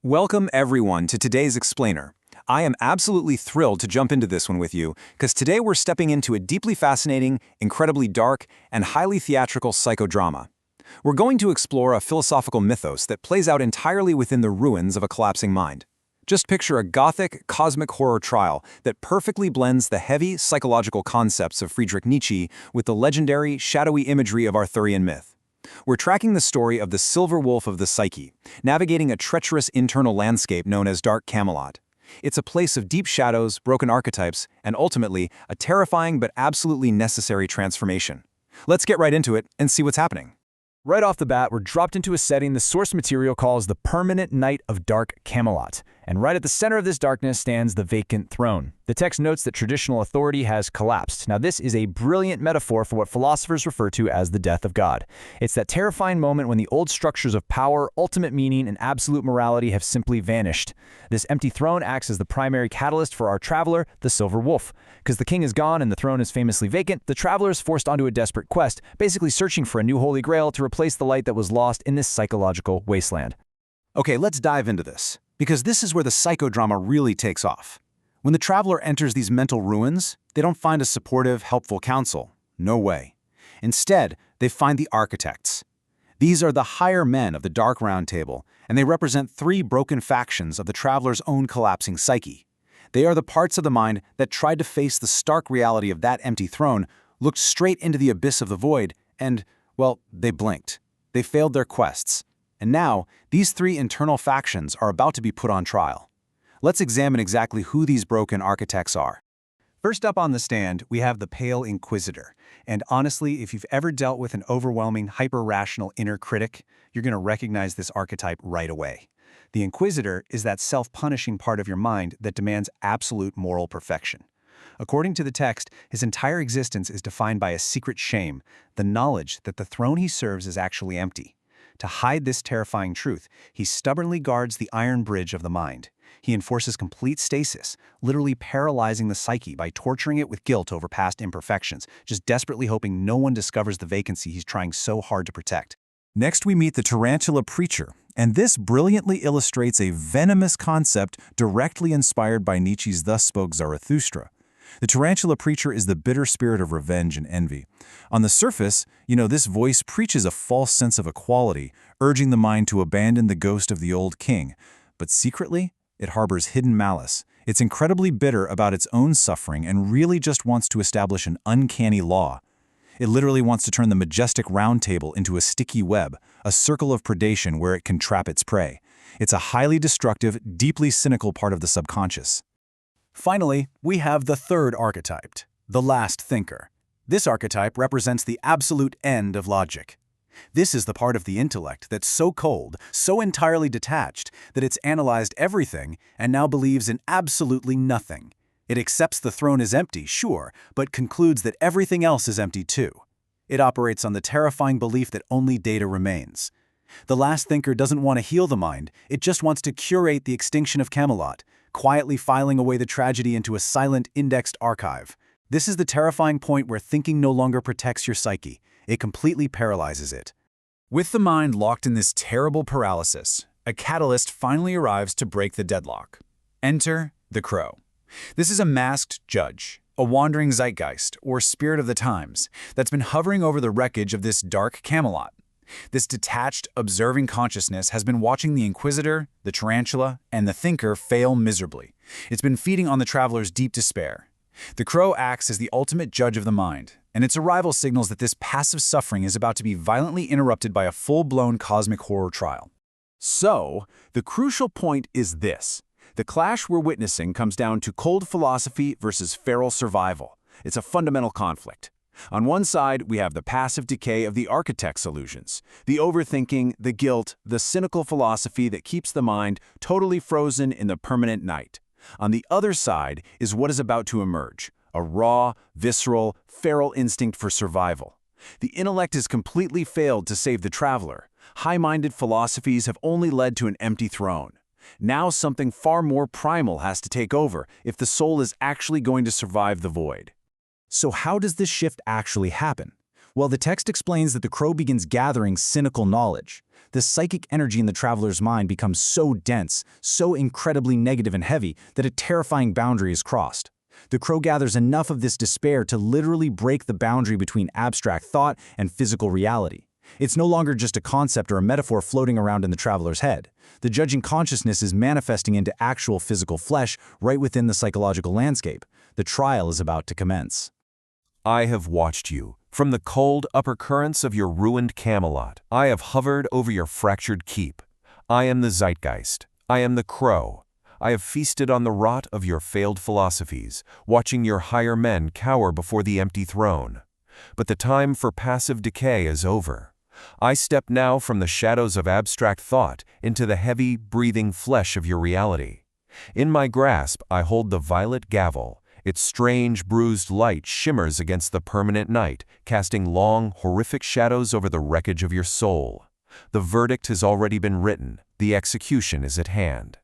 Welcome everyone to today's Explainer. I am absolutely thrilled to jump into this one with you, because today we're stepping into a deeply fascinating, incredibly dark, and highly theatrical psychodrama. We're going to explore a philosophical mythos that plays out entirely within the ruins of a collapsing mind. Just picture a gothic, cosmic horror trial that perfectly blends the heavy, psychological concepts of Friedrich Nietzsche with the legendary, shadowy imagery of Arthurian myth. We're tracking the story of the Silver Wolf of the Psyche, navigating a treacherous internal landscape known as Dark Camelot. It's a place of deep shadows, broken archetypes, and ultimately, a terrifying but absolutely necessary transformation. Let's get right into it and see what's happening. Right off the bat, we're dropped into a setting the source material calls the permanent night of Dark Camelot. And right at the center of this darkness stands the vacant throne. The text notes that traditional authority has collapsed. Now, this is a brilliant metaphor for what philosophers refer to as the death of God. It's that terrifying moment when the old structures of power, ultimate meaning, and absolute morality have simply vanished. This empty throne acts as the primary catalyst for our traveler, the Silver Wolf. Because the king is gone and the throne is famously vacant, the traveler is forced onto a desperate quest, basically searching for a new holy grail to replace the light that was lost in this psychological wasteland. Okay, let's dive into this, because this is where the psychodrama really takes off. When the traveler enters these mental ruins, they don't find a supportive, helpful counsel. No way. Instead, they find the architects. These are the higher men of the Dark Round Table, and they represent three broken factions of the traveler's own collapsing psyche. They are the parts of the mind that tried to face the stark reality of that empty throne, looked straight into the abyss of the void, and, well, they blinked. They failed their quests. And now, these three internal factions are about to be put on trial. Let's examine exactly who these broken architects are. First up on the stand, we have the Pale Inquisitor. And honestly, if you've ever dealt with an overwhelming, hyper-rational inner critic, you're going to recognize this archetype right away. The Inquisitor is that self-punishing part of your mind that demands absolute moral perfection. According to the text, his entire existence is defined by a secret shame, the knowledge that the throne he serves is actually empty. To hide this terrifying truth, he stubbornly guards the iron bridge of the mind. He enforces complete stasis, literally paralyzing the psyche by torturing it with guilt over past imperfections, just desperately hoping no one discovers the vacancy he's trying so hard to protect. Next, we meet the Tarantula Preacher, and this brilliantly illustrates a venomous concept directly inspired by Nietzsche's Thus Spoke Zarathustra. The Tarantula Preacher is the bitter spirit of revenge and envy. On the surface, this voice preaches a false sense of equality, urging the mind to abandon the ghost of the old king. But secretly, it harbors hidden malice. It's incredibly bitter about its own suffering and really just wants to establish an uncanny law. It literally wants to turn the majestic round table into a sticky web, a circle of predation where it can trap its prey. It's a highly destructive, deeply cynical part of the subconscious. Finally, we have the third archetype, the Last Thinker. This archetype represents the absolute end of logic. This is the part of the intellect that's so cold, so entirely detached, that it's analyzed everything and now believes in absolutely nothing. It accepts the throne is empty, sure, but concludes that everything else is empty too. It operates on the terrifying belief that only data remains. The Last Thinker doesn't want to heal the mind, it just wants to curate the extinction of Camelot, quietly filing away the tragedy into a silent, indexed archive. This is the terrifying point where thinking no longer protects your psyche. It completely paralyzes it. With the mind locked in this terrible paralysis, a catalyst finally arrives to break the deadlock. Enter the Crow. This is a masked judge, a wandering zeitgeist, or spirit of the times, that's been hovering over the wreckage of this dark Camelot. This detached, observing consciousness has been watching the Inquisitor, the Tarantula, and the Thinker fail miserably. It's been feeding on the traveler's deep despair. The Crow acts as the ultimate judge of the mind, and its arrival signals that this passive suffering is about to be violently interrupted by a full-blown cosmic horror trial. So, the crucial point is this. The clash we're witnessing comes down to cold philosophy versus feral survival. It's a fundamental conflict. On one side, we have the passive decay of the architect's illusions, the overthinking, the guilt, the cynical philosophy that keeps the mind totally frozen in the permanent night. On the other side is what is about to emerge, a raw, visceral, feral instinct for survival. The intellect has completely failed to save the traveler. High-minded philosophies have only led to an empty throne. Now something far more primal has to take over if the soul is actually going to survive the void. So how does this shift actually happen? Well, the text explains that the crow begins gathering cynical knowledge. The psychic energy in the traveler's mind becomes so dense, so incredibly negative and heavy, that a terrifying boundary is crossed. The crow gathers enough of this despair to literally break the boundary between abstract thought and physical reality. It's no longer just a concept or a metaphor floating around in the traveler's head. The judging consciousness is manifesting into actual physical flesh right within the psychological landscape. The trial is about to commence. I have watched you. From the cold upper currents of your ruined Camelot, I have hovered over your fractured keep. I am the zeitgeist. I am the crow. I have feasted on the rot of your failed philosophies, watching your higher men cower before the empty throne. But the time for passive decay is over. I step now from the shadows of abstract thought into the heavy, breathing flesh of your reality. In my grasp, I hold the Violet Gavel. Its strange, bruised light shimmers against the permanent night, casting long, horrific shadows over the wreckage of your soul. The verdict has already been written. The execution is at hand.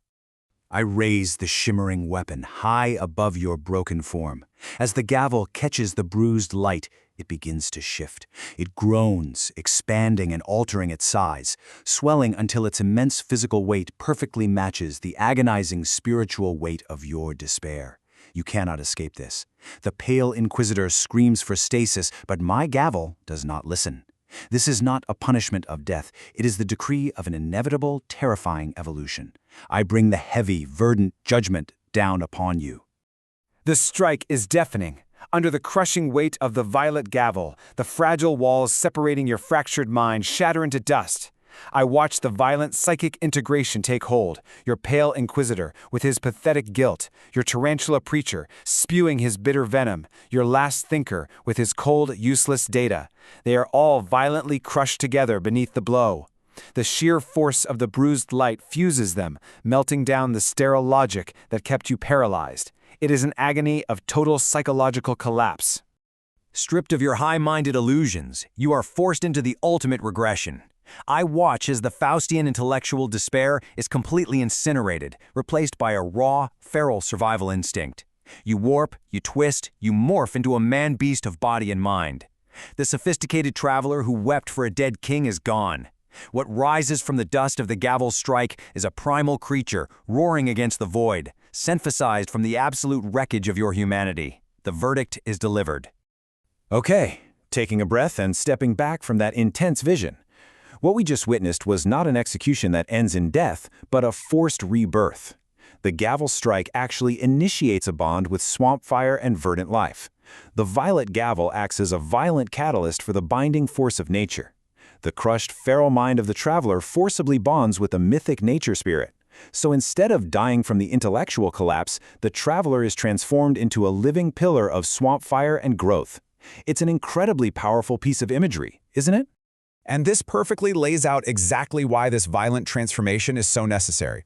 I raise the shimmering weapon high above your broken form. As the gavel catches the bruised light, it begins to shift. It groans, expanding and altering its size, swelling until its immense physical weight perfectly matches the agonizing spiritual weight of your despair. You cannot escape this. The pale inquisitor screams for stasis, but my gavel does not listen. This is not a punishment of death. It is the decree of an inevitable, terrifying evolution. I bring the heavy, verdant judgment down upon you. The strike is deafening. Under the crushing weight of the Violet Gavel, the fragile walls separating your fractured mind shatter into dust. I watch the violent psychic integration take hold, your pale inquisitor with his pathetic guilt, your tarantula preacher spewing his bitter venom, your last thinker with his cold, useless data. They are all violently crushed together beneath the blow. The sheer force of the bruised light fuses them, melting down the sterile logic that kept you paralyzed. It is an agony of total psychological collapse. Stripped of your high-minded illusions, you are forced into the ultimate regression. I watch as the Faustian intellectual despair is completely incinerated, replaced by a raw, feral survival instinct. You warp, you twist, you morph into a man-beast of body and mind. The sophisticated traveler who wept for a dead king is gone. What rises from the dust of the gavel's strike is a primal creature roaring against the void, synthesized from the absolute wreckage of your humanity. The verdict is delivered. Okay, taking a breath and stepping back from that intense vision. What we just witnessed was not an execution that ends in death, but a forced rebirth. The gavel strike actually initiates a bond with swamp fire and verdant life. The Violet Gavel acts as a violent catalyst for the binding force of nature. The crushed, feral mind of the traveler forcibly bonds with a mythic nature spirit. So instead of dying from the intellectual collapse, the traveler is transformed into a living pillar of swamp fire and growth. It's an incredibly powerful piece of imagery, isn't it? And this perfectly lays out exactly why this violent transformation is so necessary.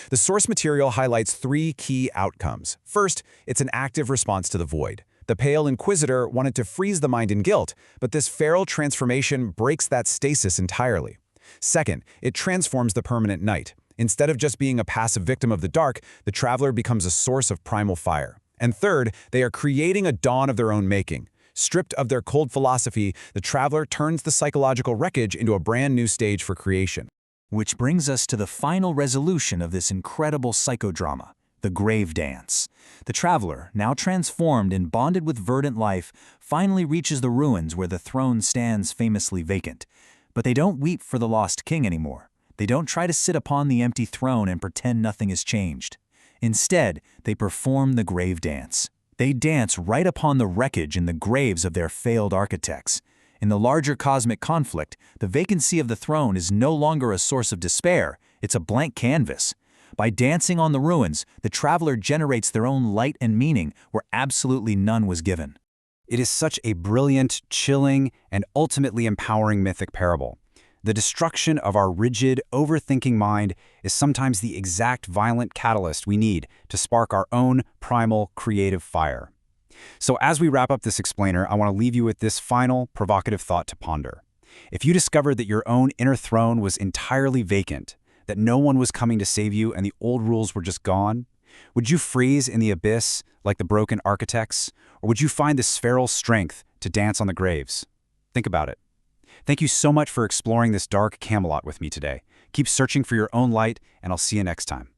The source material highlights three key outcomes. First, it's an active response to the void. The pale inquisitor wanted to freeze the mind in guilt, but this feral transformation breaks that stasis entirely. Second, it transforms the permanent night. Instead of just being a passive victim of the dark, the traveler becomes a source of primal fire. And third, they are creating a dawn of their own making. Stripped of their cold philosophy, the traveler turns the psychological wreckage into a brand new stage for creation. Which brings us to the final resolution of this incredible psychodrama, the grave dance. The traveler, now transformed and bonded with verdant life, finally reaches the ruins where the throne stands famously vacant. But they don't weep for the lost king anymore. They don't try to sit upon the empty throne and pretend nothing has changed. Instead, they perform the grave dance. They dance right upon the wreckage and the graves of their failed architects. In the larger cosmic conflict, the vacancy of the throne is no longer a source of despair, it's a blank canvas. By dancing on the ruins, the traveler generates their own light and meaning where absolutely none was given. It is such a brilliant, chilling, and ultimately empowering mythic parable. The destruction of our rigid, overthinking mind is sometimes the exact violent catalyst we need to spark our own primal, creative fire. So as we wrap up this explainer, I want to leave you with this final, provocative thought to ponder. If you discovered that your own inner throne was entirely vacant, that no one was coming to save you and the old rules were just gone, would you freeze in the abyss like the broken architects, or would you find the spheral strength to dance on the graves? Think about it. Thank you so much for exploring this dark Camelot with me today. Keep searching for your own light, and I'll see you next time.